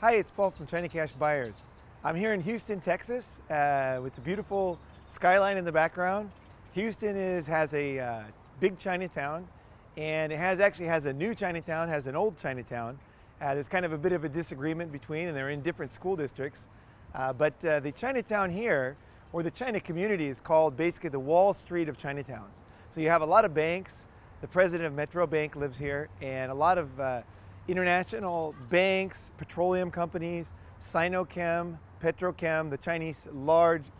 Hi, it's Paul from China Cash Buyers. I'm here in Houston, Texas, with the beautiful skyline in the background. Houston has a big Chinatown, and it actually has a new Chinatown, has an old Chinatown. There's kind of a bit of a disagreement between, and they're in different school districts. But the Chinatown here, or the China community, is called basically the Wall Street of Chinatowns. So you have a lot of banks. The president of Metro Bank lives here, and a lot of international banks, petroleum companies, Sinochem, Petrochem, the Chinese,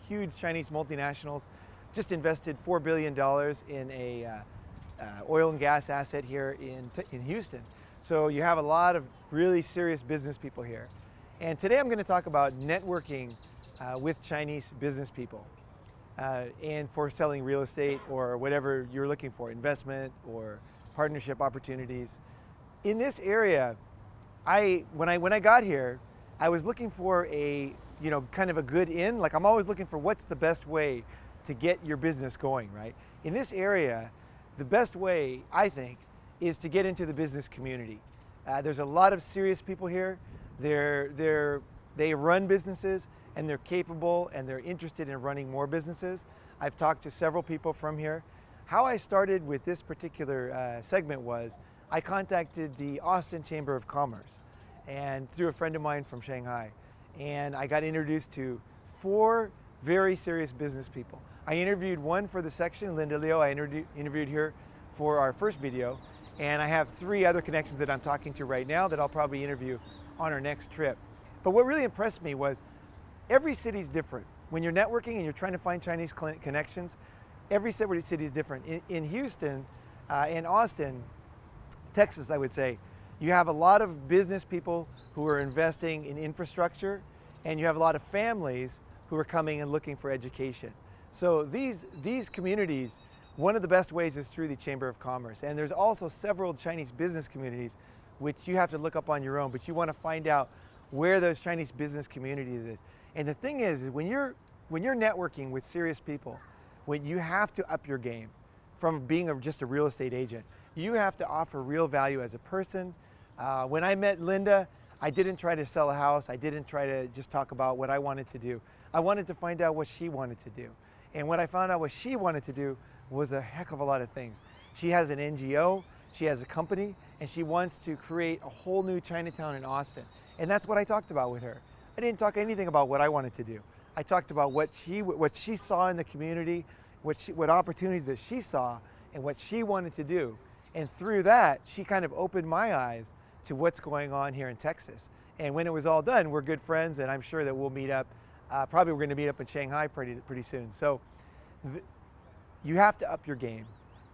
huge Chinese multinationals, just invested $4 billion in a oil and gas asset here in Houston. So you have a lot of really serious business people here. And today I'm going to talk about networking with Chinese business people and for selling real estate or whatever you're looking for, investment or partnership opportunities. In this area, when I got here, I was looking for kind of a good in. Like, I'm always looking for what's the best way to get your business going, right? In this area, the best way, I think, is to get into the business community. There's a lot of serious people here. They run businesses, and they're capable, and they're interested in running more businesses. I've talked to several people from here. How I started with this particular segment was I contacted the Austin Chamber of Commerce, and through a friend of mine from Shanghai, and I got introduced to 4 very serious business people. I interviewed one for the section, Linda Liu. I interviewed her for our first video, and I have 3 other connections that I'm talking to right now that I'll probably interview on our next trip. But what really impressed me was every city's different. When you're networking and you're trying to find Chinese connections, every city is different. In Houston and Austin, Texas, I would say, you have a lot of business people who are investing in infrastructure, and you have a lot of families who are coming and looking for education. So these communities, one of the best ways is through the Chamber of Commerce. And there's also several Chinese business communities which you have to look up on your own, but you want to find out where those Chinese business communities is. And the thing is when you're networking with serious people, when you have to up your game from being just a real estate agent. You have to offer real value as a person. When I met Linda, I didn't try to sell a house. I didn't try to just talk about what I wanted to do. I wanted to find out what she wanted to do. And when I found out what she wanted to do was a heck of a lot of things. She has an NGO, she has a company, and she wants to create a whole new Chinatown in Austin. And that's what I talked about with her. I didn't talk anything about what I wanted to do. I talked about what she saw in the community, what opportunities that she saw, and what she wanted to do. And through that, she kind of opened my eyes to what's going on here in Texas. And when it was all done, we're good friends, and I'm sure that we'll meet up. Probably we're going to meet up in Shanghai pretty soon. So you have to up your game.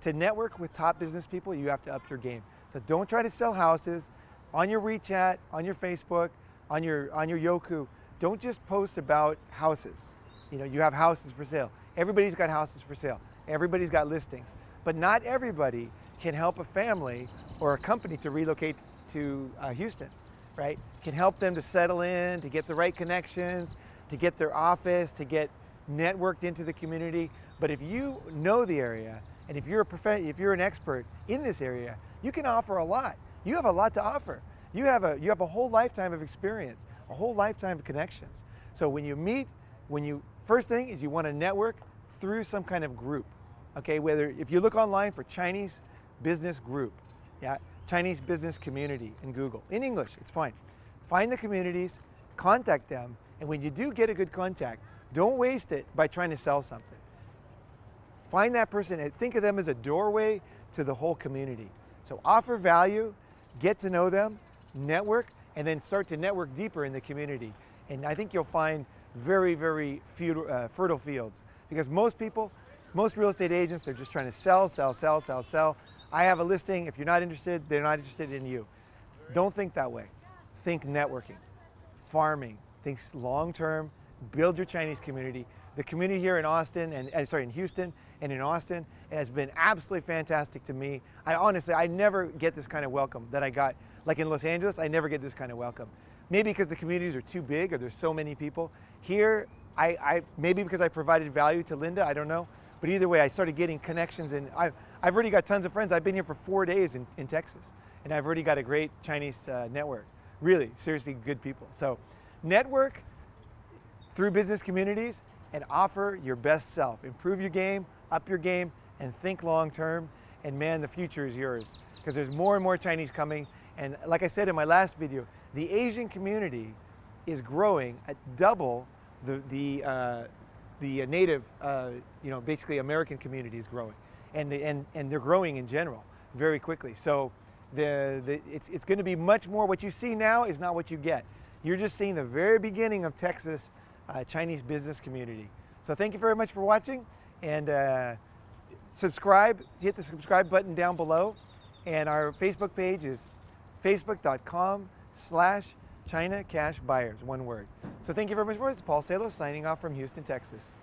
To network with top business people, you have to up your game. So don't try to sell houses on your WeChat, on your Facebook, on your Youku. Don't just post about houses. You have houses for sale. Everybody's got houses for sale. Everybody's got listings. But not everybody can help a family or a company to relocate to Houston, right? Can help them to settle in, to get the right connections, to get their office, to get networked into the community. But if you know the area, and if you're an expert in this area, you can offer a lot. You have a lot to offer. You have a whole lifetime of experience, a whole lifetime of connections. So when you meet, first thing is you want to network through some kind of group. Okay, if you look online for Chinese business group, Chinese business community in Google, in English, it's fine. Find the communities, contact them, and when you do get a good contact, don't waste it by trying to sell something. Find that person and think of them as a doorway to the whole community. So offer value, get to know them, network, and then start to network deeper in the community. And I think you'll find very, very fertile fields, because most real estate agents, they're just trying to sell, sell, sell, sell, sell. I have a listing. If you're not interested, they're not interested in you. Don't think that way. Think networking, farming, think long-term, build your Chinese community. The community here in in Houston and in Austin has been absolutely fantastic to me. I never get this kind of welcome that I got. Like in Los Angeles, I never get this kind of welcome. Maybe because the communities are too big or there's so many people. Here, maybe because I provided value to Linda, I don't know. But either way, I started getting connections, and I've already got tons of friends. I've been here for 4 days in Texas, and I've already got a great Chinese network. Really, seriously good people. So network through business communities and offer your best self. Improve your game, up your game, and think long term. And man, the future is yours, because there's more and more Chinese coming. And like I said in my last video, the Asian community is growing at double the native, basically American community is growing, and they're growing in general very quickly. So it's going to be much more. What you see now is not what you get. You're just seeing the very beginning of Texas Chinese business community. So thank you very much for watching, and subscribe. Hit the subscribe button down below, and our Facebook page is facebook.com/China Cash Buyers, one word. So thank you very much for it. It's Paul Salos signing off from Houston, Texas.